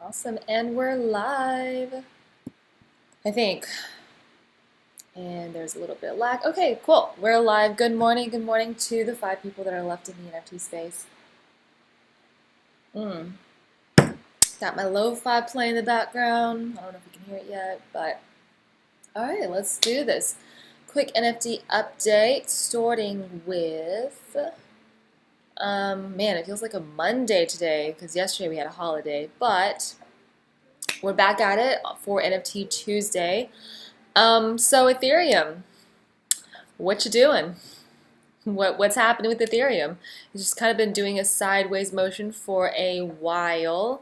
Awesome, and we're live, I think. And there's a little bit of lag. Okay, cool. We're live. Good morning to the 5 people that are left in the NFT space. Got my lo-fi playing in the background. I don't know if you can hear it yet, but all right, let's do this. Quick NFT update, starting with, man, it feels like a Monday today because yesterday we had a holiday, but we're back at it for NFT Tuesday. So Ethereum, what you doing? What's happening with Ethereum? It's just kind of been doing a sideways motion for a while.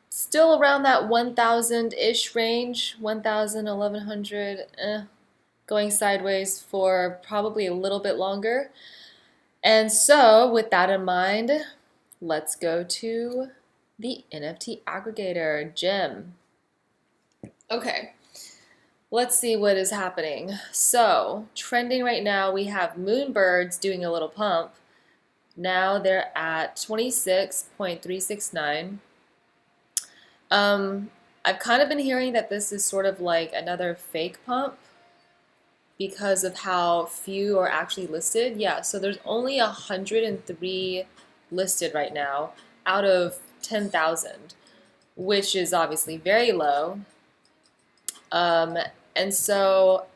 Still around that 1,000-ish range, 1,000, 1,100, going sideways for probably a little bit longer. And so, with that in mind, let's go to the NFT aggregator, Gem. Okay, let's see what is happening. So, trending right now, we have Moonbirds doing a little pump. Now they're at 26.369. I've kind of been hearing that this is sort of like another fake pump because of how few are actually listed. Yeah, so there's only 103 listed right now out of 10,000, which is obviously very low. And so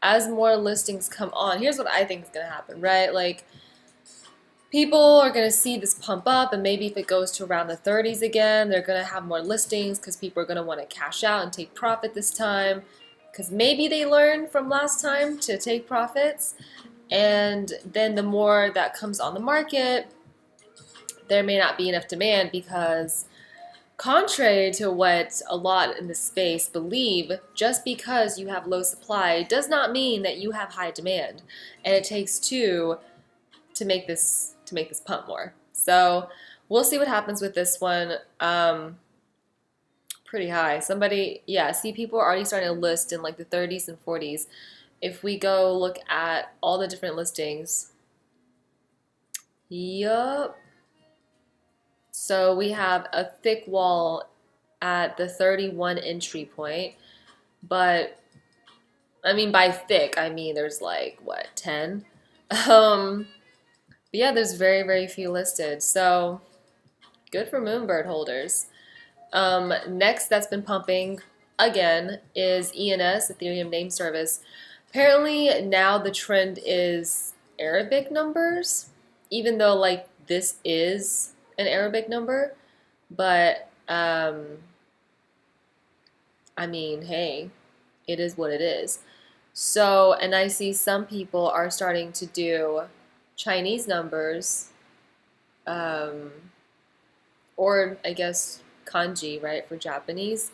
as more listings come on, here's what I think is going to happen, right? Like, people are going to see this pump up, and maybe if it goes to around the 30s again, they're going to have more listings because people are going to want to cash out and take profit this time because maybe they learned from last time to take profits. And then the more that comes on the market, there may not be enough demand because, contrary to what a lot in the space believe, just because you have low supply does not mean that you have high demand. And it takes two to make this pump more. So we'll see what happens with this one. Pretty high. Somebody, yeah, see, people are already starting to list in like the 30s and 40s. If we go look at all the different listings, yup. So we have a thick wall at the 31 entry point, but I mean, by thick, I mean there's like, what, 10? But yeah, there's very, very few listed. So good for Moonbird holders. Next that's been pumping again is ENS, Ethereum Name Service. Apparently now the trend is Arabic numbers, even though like this is an Arabic number. But I mean, hey, it is what it is. So, and I see some people are starting to do Chinese numbers, or I guess kanji, right, for Japanese.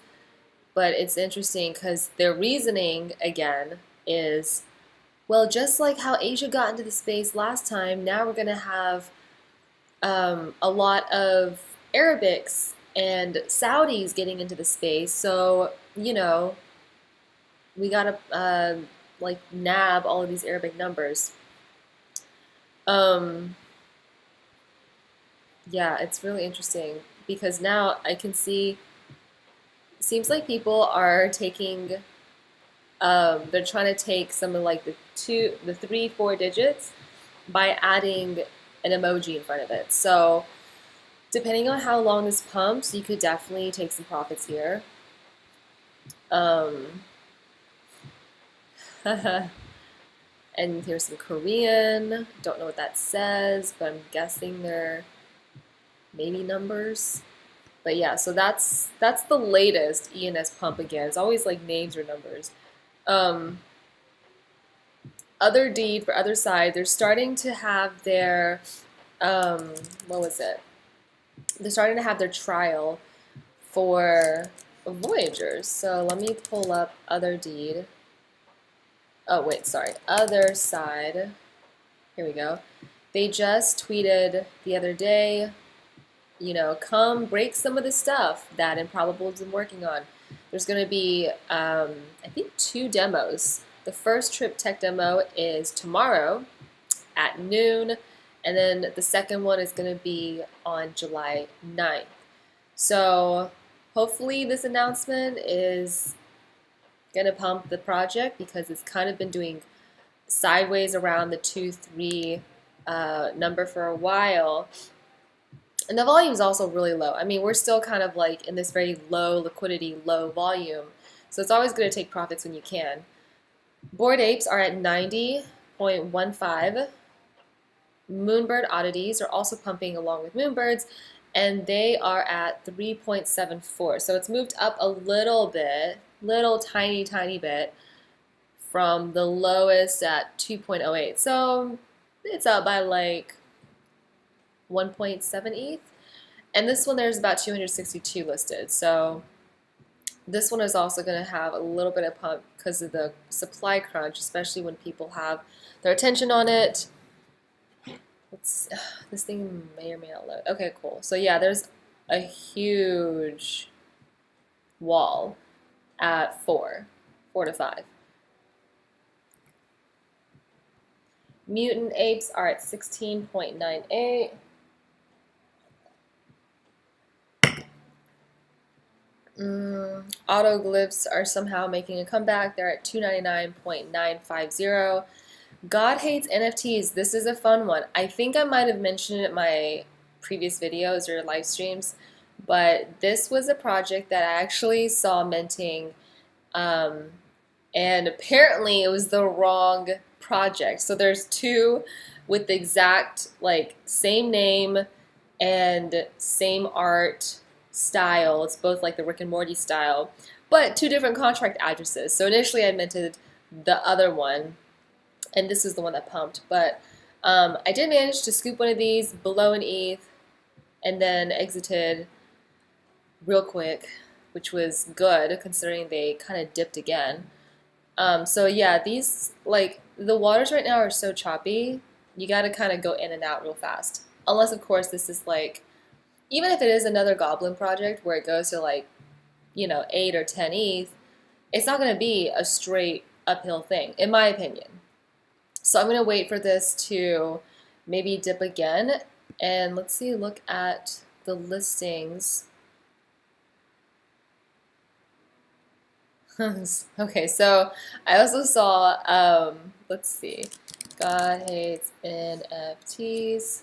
But it's interesting because their reasoning, again, is, well, just like how Asia got into the space last time, now we're going to have a lot of Arabics and Saudis getting into the space. So, you know, we got to like nab all of these Arabic numbers. Yeah, it's really interesting because now I can see, it seems like people are taking, they're trying to take some of like the 3, 4 digits by adding an emoji in front of it. So depending on how long this pumps, you could definitely take some profits here. And here's some Korean. Don't know what that says, but I'm guessing they're maybe numbers. But yeah, so that's the latest ENS pump again. It's always like names or numbers. Other deed for other side, they're starting to have their what was it? They're starting to have their trial for Voyagers. So let me pull up other deed. Oh wait, sorry, other side. Here we go. They just tweeted the other day, you know, come break some of the stuff that Improbable has been working on. There's going to be, I think, 2 demos. The first Trip Tech demo is tomorrow at noon, and then the second one is going to be on July 9th. So hopefully this announcement is gonna pump the project because it's kind of been doing sideways around the 2-3 number for a while. And the volume is also really low. I mean, we're still kind of like in this very low liquidity, low volume. So it's always good to take profits when you can. Bored apes are at 90.15. Moonbird oddities are also pumping along with moonbirds, and they are at 3.74. So it's moved up a little bit, little tiny bit from the lowest at 2.08. So it's up by like 1.7 ETH. And this one, there's about 262 listed. So this one is also going to have a little bit of pump because of the supply crunch, especially when people have their attention on it. This thing may or may not load. Okay, cool. So yeah, there's a huge wall at 4 to 5. Mutant apes are at 16.98. Autoglyphs are somehow making a comeback. They're at 299.950. God Hates NFTs. This is a fun one. I think I might have mentioned it in my previous videos or live streams, but this was a project that I actually saw minting, and apparently it was the wrong project. So there's two with the exact like same name and same art style. It's both like the Rick and Morty style, but two different contract addresses. So initially I minted the other one, and this is the one that pumped. But I did manage to scoop one of these below an ETH and then exited real quick, which was good considering they kind of dipped again. So yeah, these, like, the waters right now are so choppy, you got to kind of go in and out real fast. Unless, of course, this is like, even if it is another Goblin project where it goes to like, 8 or 10 ETH, it's not going to be a straight uphill thing, in my opinion. So I'm going to wait for this to maybe dip again. And let's see, look at the listings. Okay, so I also saw, let's see, God Hates NFTs.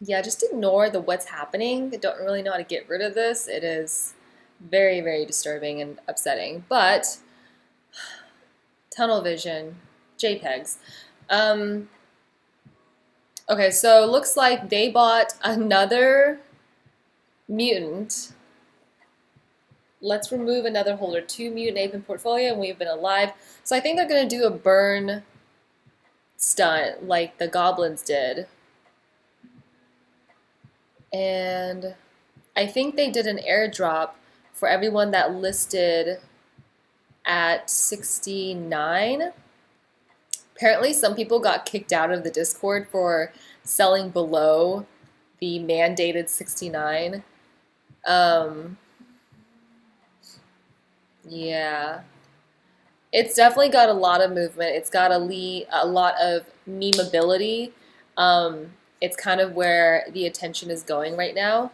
Yeah, just ignore the what's happening. I don't really know how to get rid of this. It is very disturbing and upsetting. But tunnel vision, JPEGs. Okay, so it looks like they bought another mutant. Let's remove another holder. 2 mutant ape in portfolio, and we've been alive. So I think they're going to do a burn stunt like the goblins did. And I think they did an airdrop for everyone that listed at 69. Apparently some people got kicked out of the Discord for selling below the mandated 69. Yeah. It's definitely got a lot of movement. It's got a lot of memeability. It's kind of where the attention is going right now.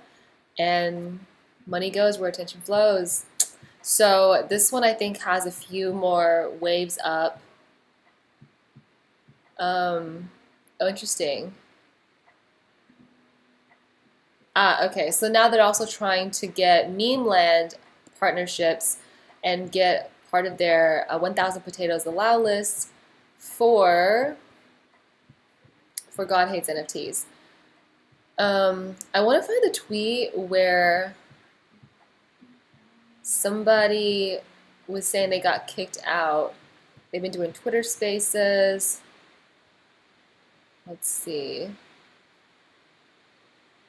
And money goes where attention flows. So this one I think has a few more waves up. Oh, interesting. Okay, so now they're also trying to get meme land partnerships and get part of their 1,000 Potatoes Allow list for God Hates NFTs. I want to find the tweet where somebody was saying they got kicked out. They've been doing Twitter Spaces. Let's see.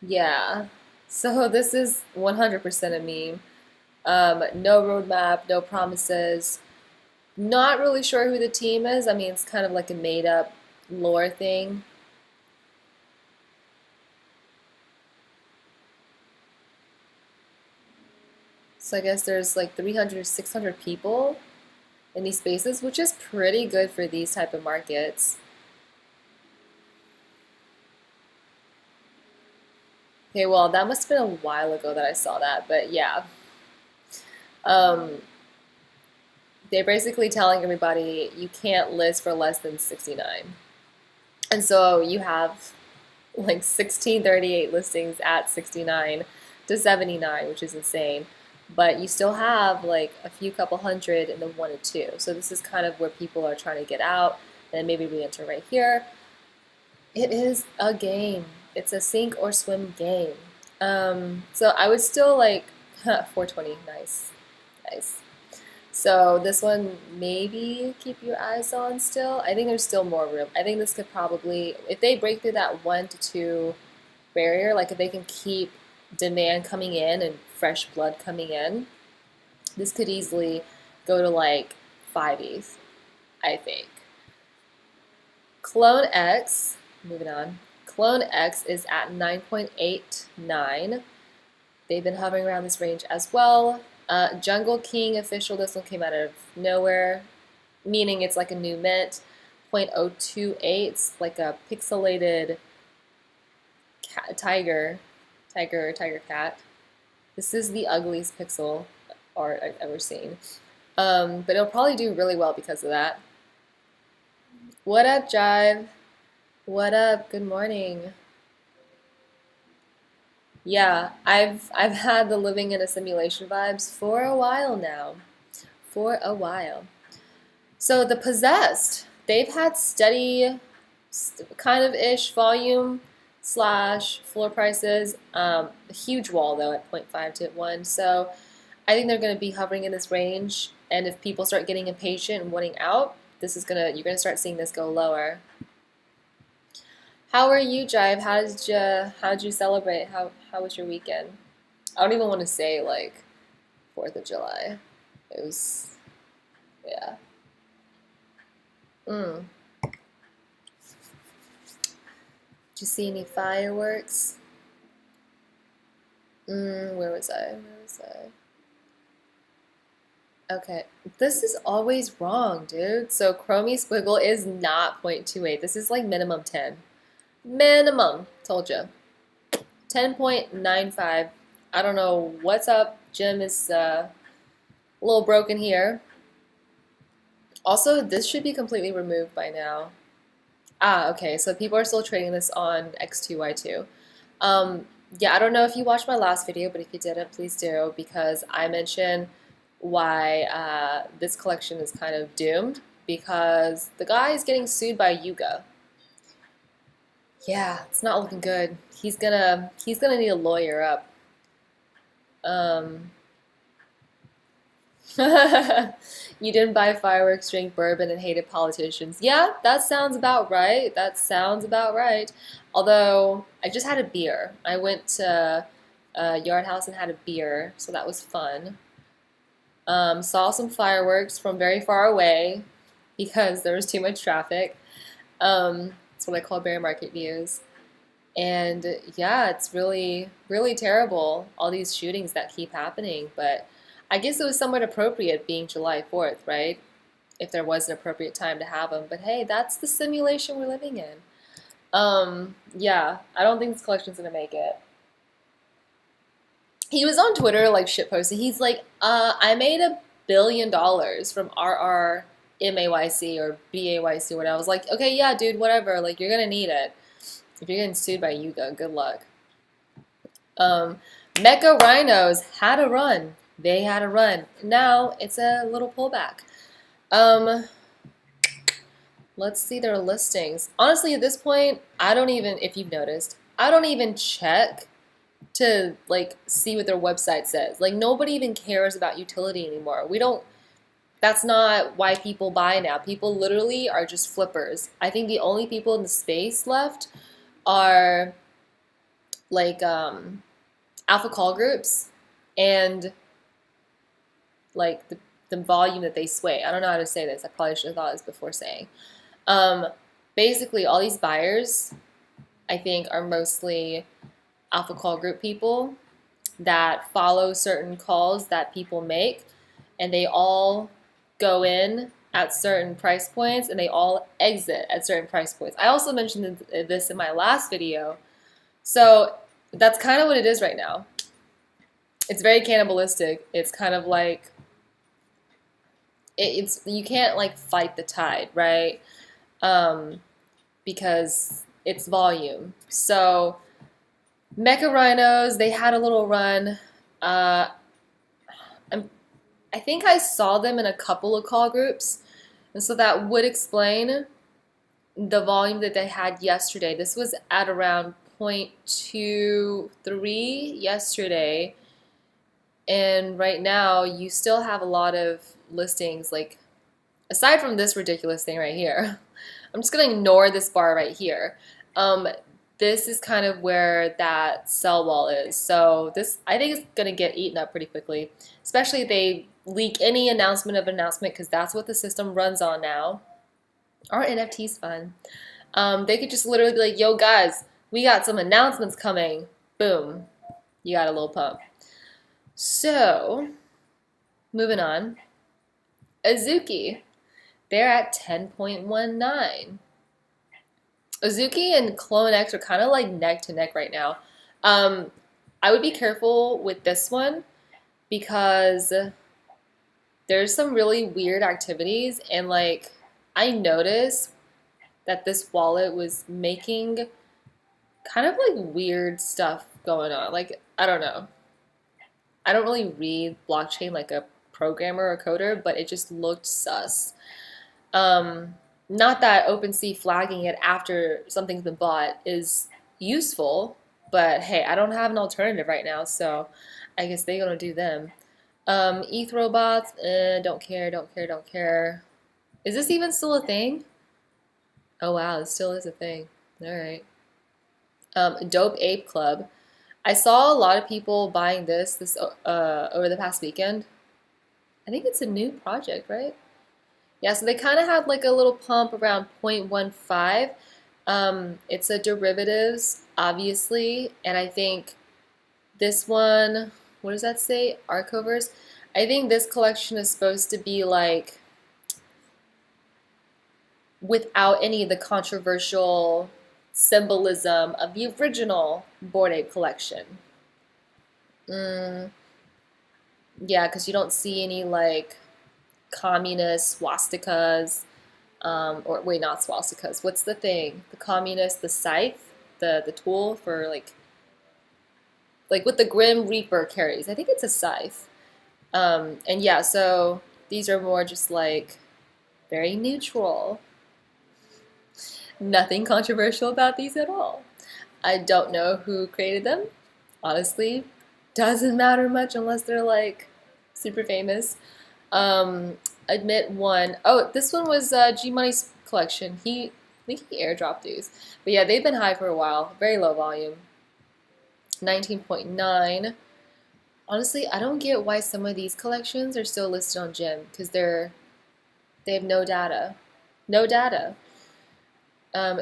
Yeah. So this is 100% a meme. No roadmap, no promises. Not really sure who the team is. I mean, it's kind of like a made-up lore thing. So I guess there's like 300, 600 people in these spaces, which is pretty good for these type of markets. Okay, well, that must have been a while ago that I saw that, but yeah. Um, they're basically telling everybody you can't list for less than 69. And so you have like 1638 listings at 69 to 79, which is insane. But you still have like a few couple hundred in the 1 and 2. So this is kind of where people are trying to get out. And maybe we enter right here. It is a game. It's a sink or swim game. So I would still like 420. Nice, nice. So this one maybe keep your eyes on still. I think there's still more room. I think this could probably, if they break through that 1 to 2 barrier, like if they can keep demand coming in and fresh blood coming in, this could easily go to like 5 ETH, I think. Clone X, moving on. Clone X is at 9.89. They've been hovering around this range as well. Jungle King official, this one came out of nowhere, meaning it's like a new mint. 0.028, it's like a pixelated tiger cat. This is the ugliest pixel art I've ever seen. But it'll probably do really well because of that. What up, Jive? What up? Good morning. Yeah, I've had the living in a simulation vibes for a while now. For a while. So the Possessed, they've had steady kind of ish volume slash floor prices. A huge wall though at 0.5 to 1. So I think they're going to be hovering in this range. And if people start getting impatient and wanting out, you're gonna start seeing this go lower. How are you, Jive? How did you celebrate? How was your weekend? I don't even want to say like 4th of July. It was, yeah. Did you see any fireworks? Where was I? Okay, this is always wrong, dude. So Chromie Squiggle is not 0.28. This is like minimum 10. Minimum, told you. 10.95. I don't know what's up. Jim is a little broken here. Also, this should be completely removed by now. Okay, so people are still trading this on X2Y2. Yeah, I don't know if you watched my last video, but if you didn't, please do, because I mentioned why this collection is kind of doomed, because the guy is getting sued by Yuga. Yeah, it's not looking good. He's gonna need a lawyer up. You didn't buy fireworks, drink bourbon, and hated politicians. Yeah, that sounds about right. That sounds about right. Although I just had a beer. I went to Yard House and had a beer, so that was fun. Saw some fireworks from very far away because there was too much traffic. That's what I call bear market views. And yeah, it's really, really terrible, all these shootings that keep happening. But I guess it was somewhat appropriate being July 4th, right? If there was an appropriate time to have them. But hey, that's the simulation we're living in. Yeah, I don't think this collection's gonna make it. He was on Twitter like shitposting. He's like, I made $1 billion from RRMAYC or BAYC or whatever. I was like, okay, yeah, dude, whatever. Like, you're gonna need it. If you're getting sued by Yuga, good luck. Mecha Rhinos had a run. They had a run. Now it's a little pullback. Let's see their listings. Honestly, at this point, I don't even, if you've noticed, I don't even check to like see what their website says. Like nobody even cares about utility anymore. That's not why people buy now. People literally are just flippers. I think the only people in the space left are like alpha call groups and like the volume that they sway. I don't know how to say this. I probably should have thought this before saying. Basically, all these buyers, I think, are mostly alpha call group people that follow certain calls that people make, and they all go in at certain price points and they all exit at certain price points. I also mentioned this in my last video. So That's kind of what it is right now. It's very cannibalistic. It's kind of like it's you can't like fight the tide, right? Um, because it's volume. So Mecha Rhinos, they had a little run. Uh, I'm, I think I saw them in a couple of call groups, and so that would explain the volume that they had yesterday. This was at around 0.23 yesterday, and right now you still have a lot of listings, like aside from this ridiculous thing right here. I'm just going to ignore this bar right here. This is kind of where that sell wall is. So this, I think, is going to get eaten up pretty quickly, especially if they leak any announcement of announcement, because that's what the system runs on now. Our NFT's fun. They could just literally be like, yo, guys, we got some announcements coming. Boom. You got a little pump. So, moving on. Azuki. They're at 10.19. Azuki and Clone X are kind of like neck to neck right now. I would be careful with this one because there's some really weird activities, and like I noticed that this wallet was making kind of like weird stuff going on. Like, I don't know. I don't really read blockchain like a programmer or coder, but it just looked sus. Um, Not that OpenSea flagging it after something's been bought is useful, but hey, I don't have an alternative right now, so I guess they're gonna do them. ETH robots, don't care, don't care, don't care. Is this even still a thing? Oh wow, it still is a thing. All right. Dope Ape Club. I saw a lot of people buying this over the past weekend. I think it's a new project, right? Yeah, so they kind of had like a little pump around 0.15. It's a derivatives, obviously, and I think this one, what does that say? Arcovers. I think this collection is supposed to be like without any of the controversial symbolism of the original Bored Ape collection. Mm, yeah, because you don't see any like communist swastikas, or wait, not swastikas. What's the thing? The communist, the scythe, the tool for like what the Grim Reaper carries. I think it's a scythe. And yeah, so these are more just like very neutral. Nothing controversial about these at all. I don't know who created them. Honestly, doesn't matter much unless they're like super famous. Um, Admit one. Oh, this one was G Money's collection. I think he airdropped these. But yeah, they've been high for a while. Very low volume. 19.9. Honestly, I don't get why some of these collections are still listed on Gem because they have no data. No data.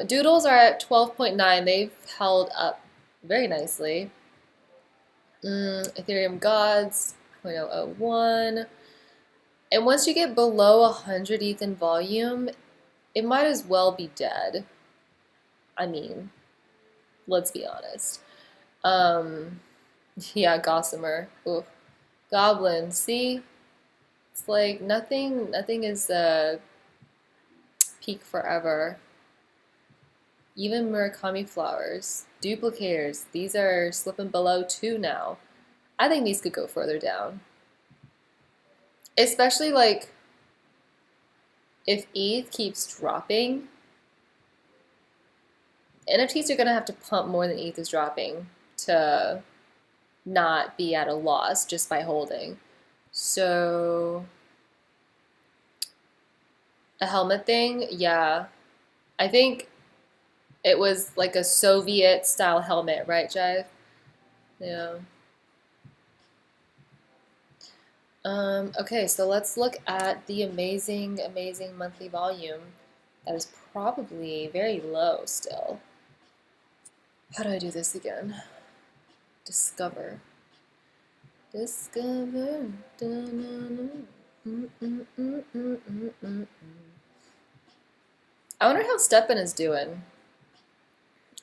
Doodles are at 12.9. They've held up very nicely. Ethereum Gods, 0.001. And once you get below 100 ETH in volume, it might as well be dead. I mean, let's be honest. Yeah, Gossamer. Oof. Goblin. See? It's like nothing is peak forever. Even Murakami flowers. Duplicators. These are slipping below 2 now. I think these could go further down. Especially like if ETH keeps dropping, NFTs are going to have to pump more than ETH is dropping to not be at a loss just by holding. So a helmet thing, yeah. I think it was like a Soviet style helmet, right, Jive? Yeah. Okay, so let's look at the amazing, amazing monthly volume that is probably very low still. How do I do this again? Discover. Discover. I wonder how Steppen is doing.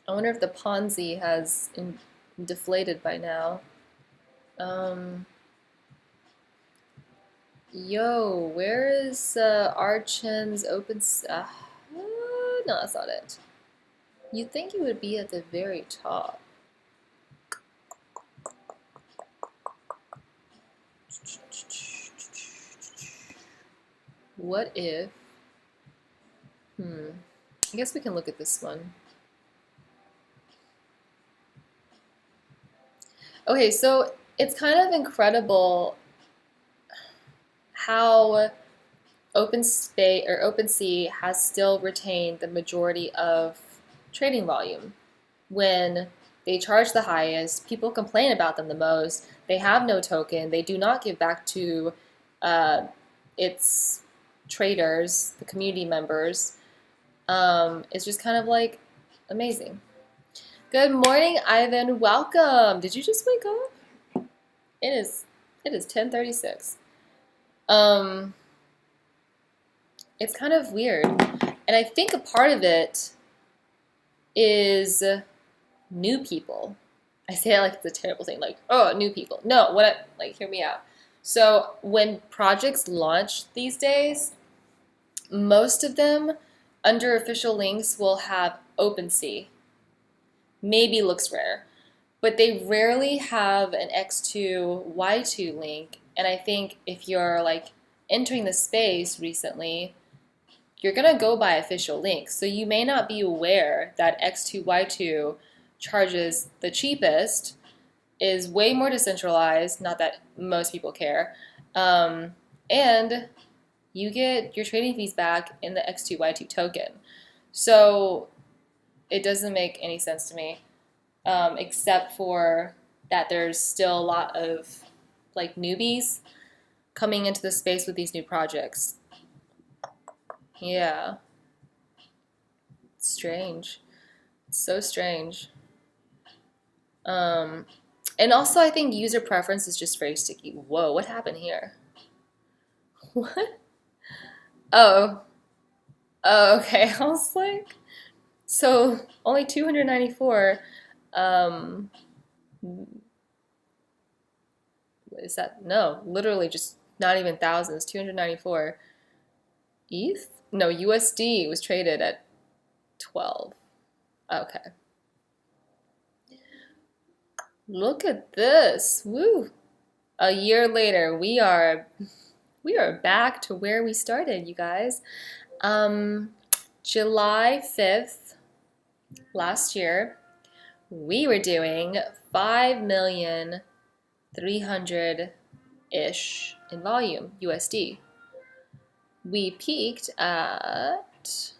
I wonder if the Ponzi has deflated by now. Yo, where is Archen's open? No, that's not it. You'd think it would be at the very top. What if? I guess we can look at this one. Okay, so it's kind of incredible how OpenSea has still retained the majority of trading volume. When they charge the highest, people complain about them the most. They have no token. They do not give back to its traders, the community members. It's just kind of like amazing. Good morning, Ivan. Welcome. Did you just wake up? It is 10:36. It's kind of weird, and I think a part of it is new people. I say it like it's a terrible thing, like, oh, new people. No, hear me out. So when projects launch these days, most of them under official links will have OpenSea. Maybe looks rare, but they rarely have an X2, Y2 link. And I think if you're like entering the space recently, you're gonna go by official links. So you may not be aware that X2, Y2 charges the cheapest, is way more decentralized, not that most people care, and you get your trading fees back in the X2, Y2 token. So it doesn't make any sense to me, except for that there's still a lot of like newbies coming into the space with these new projects. Yeah. It's strange. It's so strange. And also I think user preference is just very sticky. Whoa, what happened here? What? Oh. Oh, okay. I was like, so only 294. What is that? No, literally just not even thousands. 294. ETH? No, USD was traded at 12. Okay. Look at this. Woo. A year later, we are back to where we started, you guys. July 5th last year, we were doing 5,300,000-ish in volume, USD. We peaked at,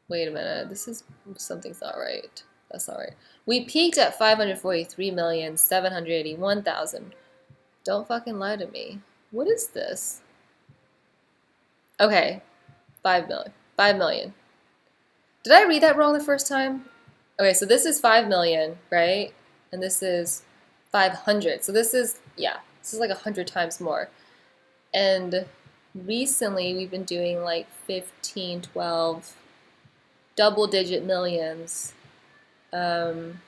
wait a minute, something's not right. That's not right. We peaked at 543,781,000. Don't fucking lie to me. What is this? Okay, 5 million. 5 million. Did I read that wrong the first time? Okay, so this is 5 million, right? And this is 500. So this is like 100 times more. And recently we've been doing like 15, 12 double-digit millions on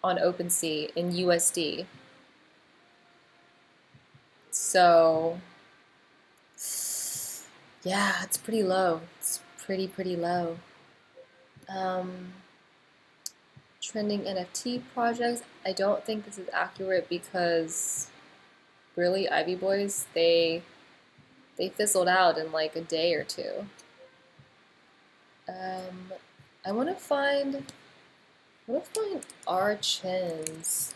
OpenSea in USD. So yeah, it's pretty low. It's pretty low. Trending NFT projects. I don't think this is accurate because really Ivy Boys, they fizzled out in like a day or two. I want to find our chins.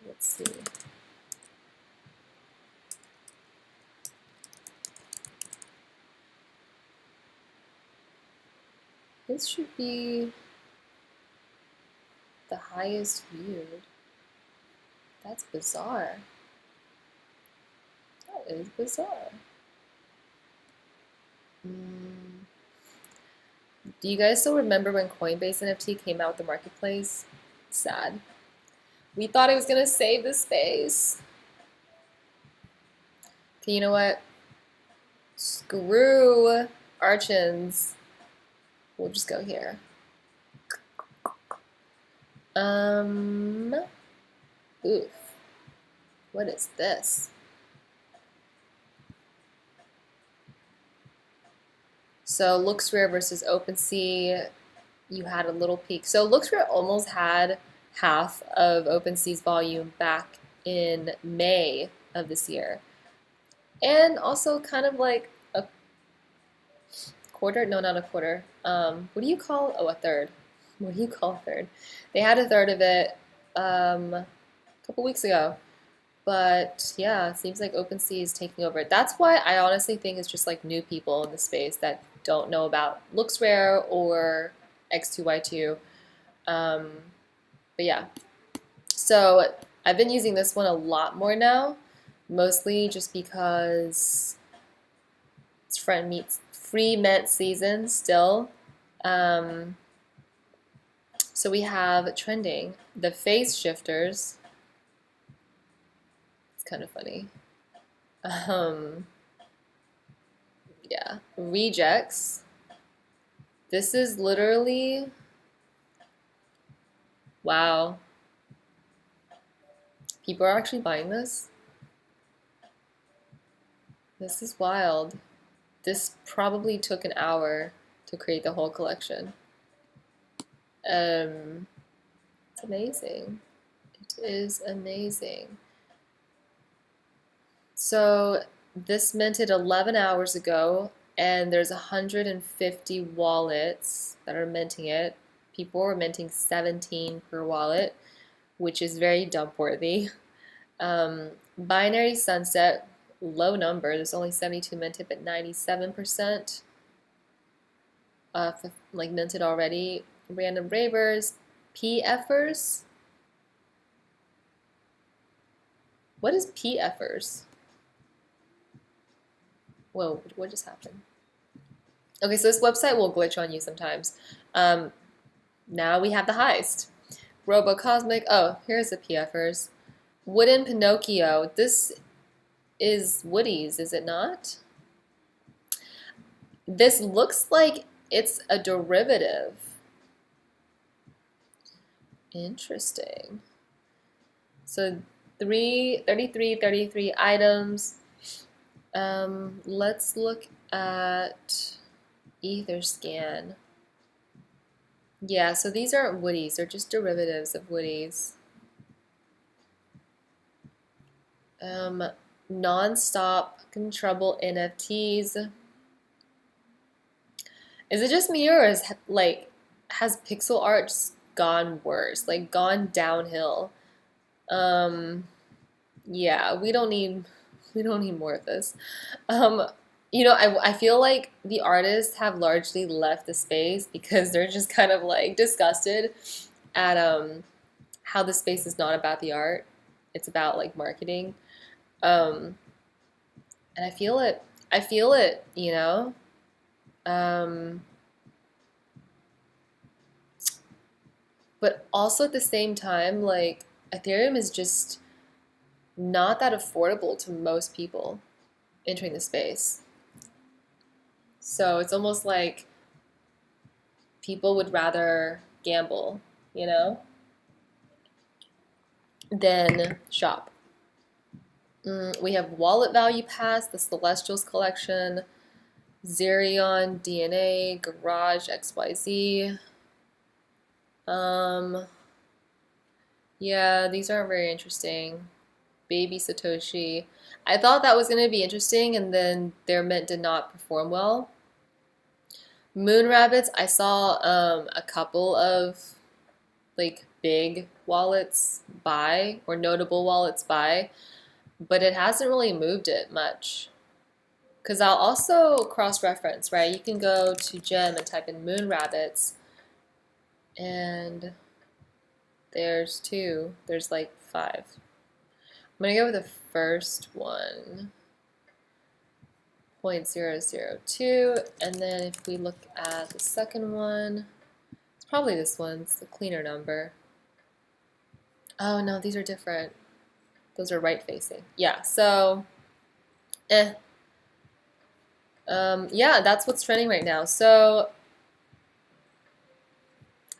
Let's see. This should be the highest viewed. That's bizarre. That is bizarre. Do you guys still remember when Coinbase NFT came out with the marketplace? Sad. We thought it was gonna save the space. Okay, you know what? Screw Archons. We'll just go here. Um, oof. What is this? So LooksRare versus OpenSea, you had a little peak. So LooksRare almost had half of OpenSea's volume back in May of this year. And also kind of like a quarter, no, not a quarter. What do you call, oh, a third. What do you call a third? They had a third of it a couple weeks ago. But yeah, it seems like OpenSea is taking over. That's why I honestly think it's just like new people in the space that don't know about LooksRare or X2Y2. Um, but yeah, so I've been using this one a lot more now, mostly just because it's free mint season still. Um, so we have trending the phase shifters. It's kind of funny. Um, yeah, rejects. This is literally, wow. People are actually buying this. This is wild. This probably took an hour to create the whole collection. It's amazing. It is amazing. So this minted 11 hours ago, and there's 150 wallets that are minting it. People are minting 17 per wallet, which is very dump worthy. Binary Sunset, low number. There's only 72 minted, but 97% like minted already. Random Ravers, PFers. What is PFers? Whoa, what just happened? Okay, so this website will glitch on you sometimes. Now we have the heist. Robocosmic. Oh, here's the PFers. Wooden Pinocchio. This is Woody's, is it not? This looks like it's a derivative. Interesting. So 33 items. Let's look at Etherscan. Yeah, so these aren't Woody's, they're just derivatives of Woody's. Non-stop controllable NFTs. Is it just me, or is like has pixel art just gone worse, like gone downhill? Um, yeah, we don't need more of this. Um, I feel like the artists have largely left the space because they're just kind of like disgusted at how the space is not about the art. It's about like marketing. Um, and I feel it. I feel it, you know? Um, but also at the same time, like Ethereum is just not that affordable to most people entering the space. So it's almost like people would rather gamble, you know, than shop. We have Wallet Value Pass, the Celestials Collection, Zerion, DNA, Garage, XYZ. Yeah, these aren't very interesting. Baby Satoshi. I thought that was going to be interesting, and then their mint did not perform well. Moon Rabbits, I saw a couple of like big wallets buy or notable wallets buy, but it hasn't really moved it much. Because I'll also cross-reference, right? You can go to Gem and type in Moon Rabbits, and there's two. There's like 5. I'm gonna go with the first one, 0.002, and then if we look at the second one, it's probably this one. It's the cleaner number. Oh no, these are different. Those are right-facing. Yeah, so, yeah, that's what's trending right now. So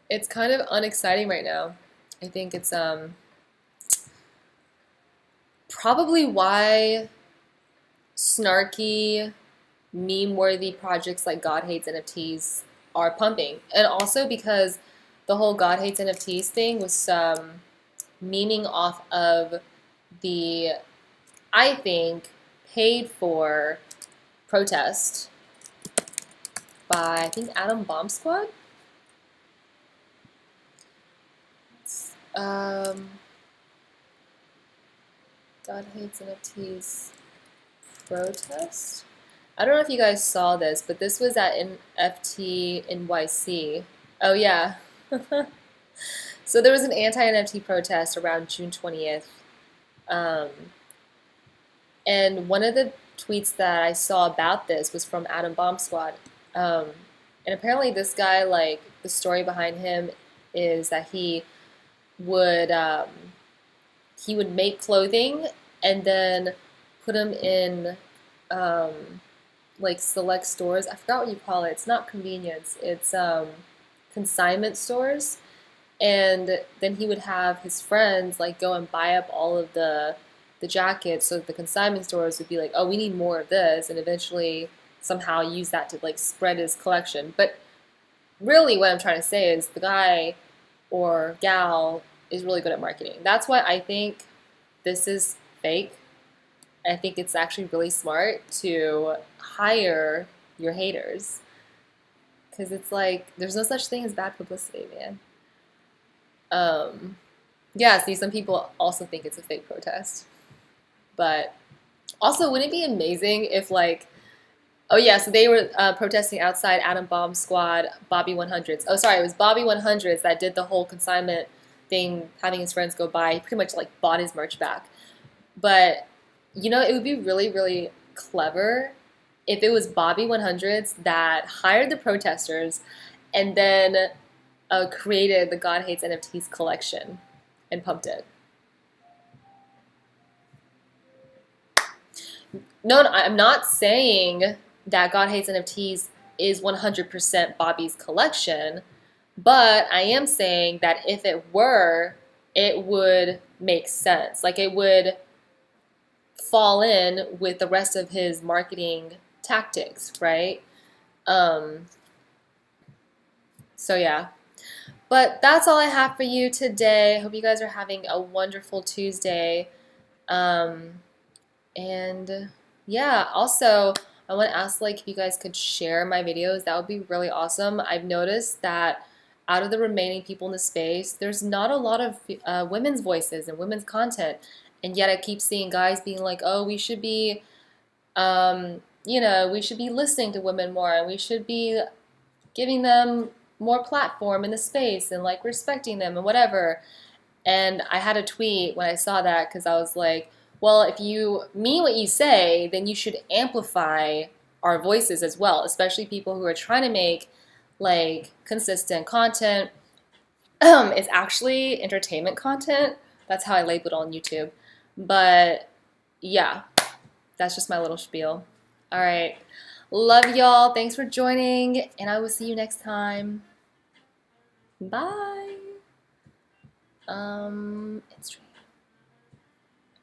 it's kind of unexciting right now. I think it's probably why snarky, meme-worthy projects like God Hates NFTs are pumping. And also because the whole God Hates NFTs thing was memeing off of the, I think, paid for protest by, I think, Atom Bomb Squad? God Hates NFTs protest? I don't know if you guys saw this, but this was at NFT NYC. Oh, yeah. So there was an anti-NFT protest around June 20th. Um, and one of the tweets that I saw about this was from Atom Bomb Squad. Um, and apparently this guy, like, the story behind him is that would he would make clothing and then put them in like select stores. I forgot what you call it. It's not convenience. It's consignment stores. And then he would have his friends like go and buy up all of the jackets, so the consignment stores would be like, oh, we need more of this, and eventually somehow use that to like spread his collection. But really what I'm trying to say is the guy or gal is really good at marketing. That's why I think this is fake. I think it's actually really smart to hire your haters, because it's like there's no such thing as bad publicity, man. Yeah, see, some people also think it's a fake protest. But also, wouldn't it be amazing if, like, oh yeah, so they were protesting outside Atom Bomb Squad, Bobby 100s. Oh, sorry, it was Bobby 100s that did the whole consignment thing, having his friends go by. He pretty much, like, bought his merch back. But, you know, it would be really, really clever if it was Bobby 100s that hired the protesters and then created the God Hates NFTs collection and pumped it. No, I'm not saying that God Hates NFTs is 100% Bobby's collection, but I am saying that if it were, it would make sense. Like, it would fall in with the rest of his marketing tactics, right? So yeah. But that's all I have for you today. I hope you guys are having a wonderful Tuesday. And yeah, also I want to ask, like, if you guys could share my videos. That would be really awesome. I've noticed that out of the remaining people in the space, there's not a lot of women's voices and women's content. And yet I keep seeing guys being like, oh, we should be, you know, we should be listening to women more, and we should be giving them more platform in the space and like respecting them and whatever. And I had a tweet when I saw that, because I was like, well, if you mean what you say, then you should amplify our voices as well, especially people who are trying to make like consistent content. It's actually entertainment content. That's how I label it on YouTube. But yeah, that's just my little spiel. All right. Love y'all. Thanks for joining, and I will see you next time. Bye. It's